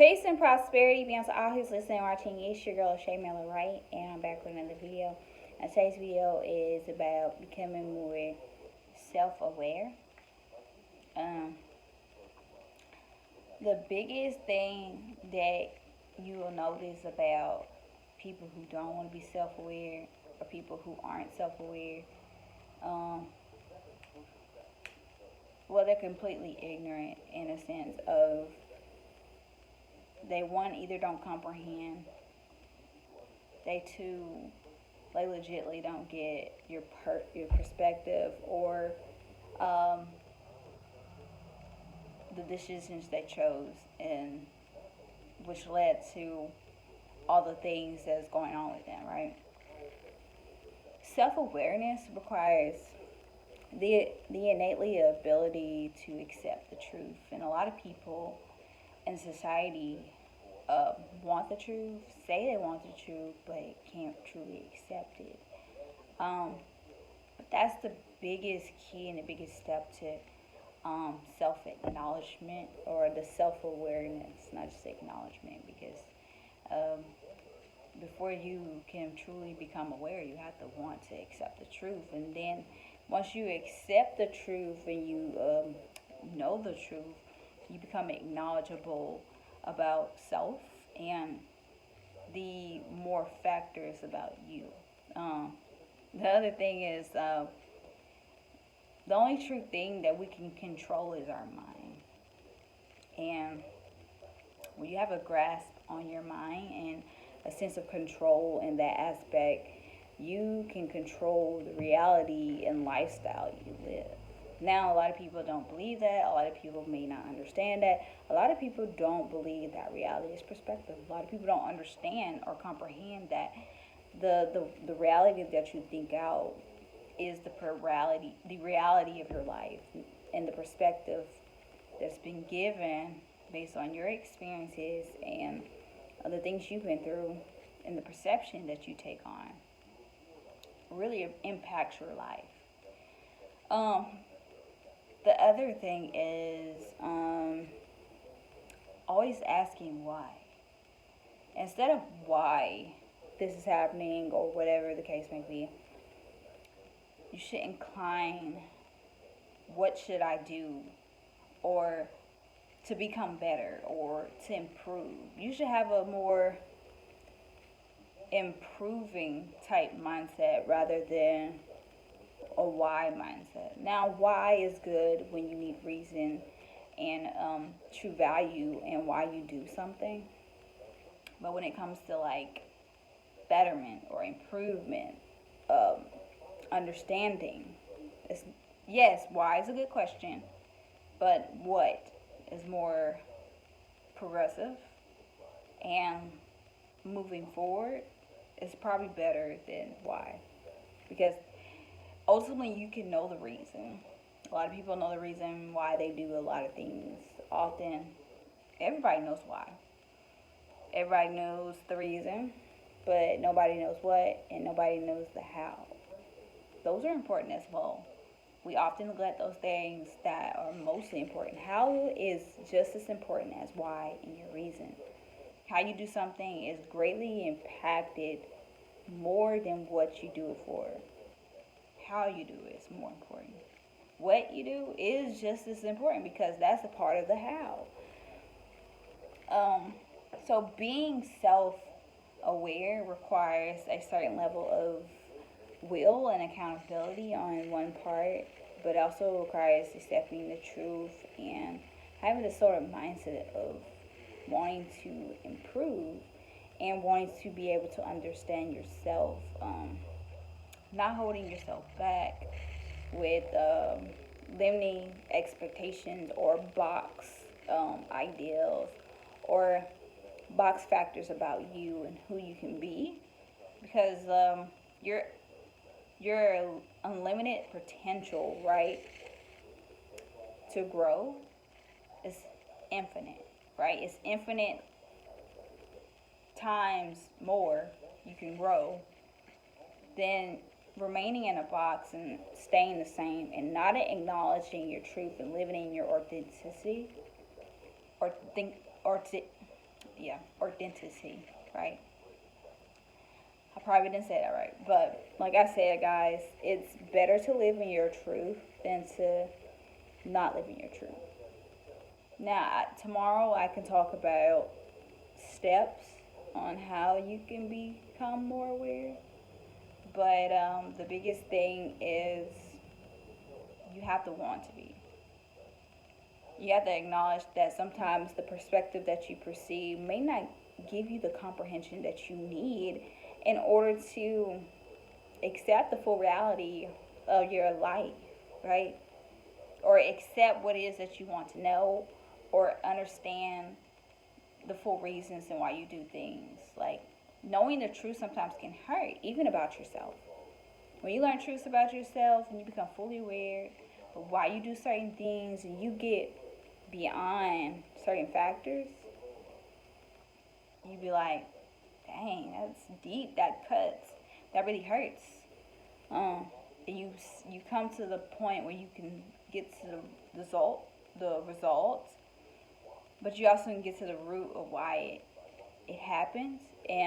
Peace and prosperity be unto all who's listening and watching. It's your girl Cashapp LaShaWright, and I'm back with another video. And today's video is about becoming more self-aware. The biggest thing that you will notice about people who don't want to be self-aware, or people who aren't self-aware, well, they're completely ignorant in a sense of they, one, either don't comprehend, they, two, they legitimately don't get your perspective, or the decisions they chose, and which led to all the things that's going on with them, right? Self-awareness requires the innately ability to accept the truth, and a lot of people in society want the truth, say they want the truth, but can't truly accept it. But that's the biggest key and the biggest step to self-acknowledgement, or the self-awareness, not just acknowledgement, because before you can truly become aware, you have to want to accept the truth. And then once you accept the truth and you know the truth, you become knowledgeable about self and the more factors about you. The other thing is, the only true thing that we can control is our mind. And when you have a grasp on your mind and a sense of control in that aspect, you can control the reality and lifestyle you live. Now, a lot of people don't believe that. A lot of people may not understand that. A lot of people don't believe that reality is perspective. A lot of people don't understand or comprehend that the reality that you think out is the reality of your life, and the perspective that's been given based on your experiences and the things you've been through, and the perception that you take on really impacts your life. The other thing is always asking why. Instead of why this is happening or whatever the case may be, you should incline, what should I do, or to become better, or to improve. You should have a more improving type mindset rather than a why mindset. Now, why is good when you need reason and true value and why you do something. But when it comes to like betterment or improvement, understanding, yes, why is a good question, but what is more progressive and moving forward is probably better than why. Because ultimately, you can know the reason. A lot of people know the reason why they do a lot of things. Often, everybody knows why. Everybody knows the reason, but nobody knows what, and nobody knows the how. Those are important as well. We often neglect those things that are mostly important. How is just as important as why and your reason. How you do something is greatly impacted more than what you do it for. How you do it is more important. What you do is just as important, because that's a part of the how. So being self-aware requires a certain level of will and accountability on one part, but also requires accepting the truth and having this sort of mindset of wanting to improve and wanting to be able to understand yourself, not holding yourself back with limiting expectations or box ideals or box factors about you and who you can be, because your unlimited potential, right, to grow is infinite, right? It's infinite times more you can grow than remaining in a box and staying the same and not acknowledging your truth and living in your authenticity, or authenticity, right? I probably didn't say that right, but like I said, guys, it's better to live in your truth than to not live in your truth. Now, tomorrow I can talk about steps on how you can become more aware, but the biggest thing is you have to want to be. You have to acknowledge that sometimes the perspective that you perceive may not give you the comprehension that you need in order to accept the full reality of your life, right? Or accept what it is that you want to know, or understand the full reasons and why you do things. Like, knowing the truth sometimes can hurt, even about yourself. When you learn truths about yourself and you become fully aware of why you do certain things, and you get beyond certain factors, you be like, dang, that's deep, that cuts, that really hurts. And you come to the point where you can get to the results, but you also can get to the root of why it happens. And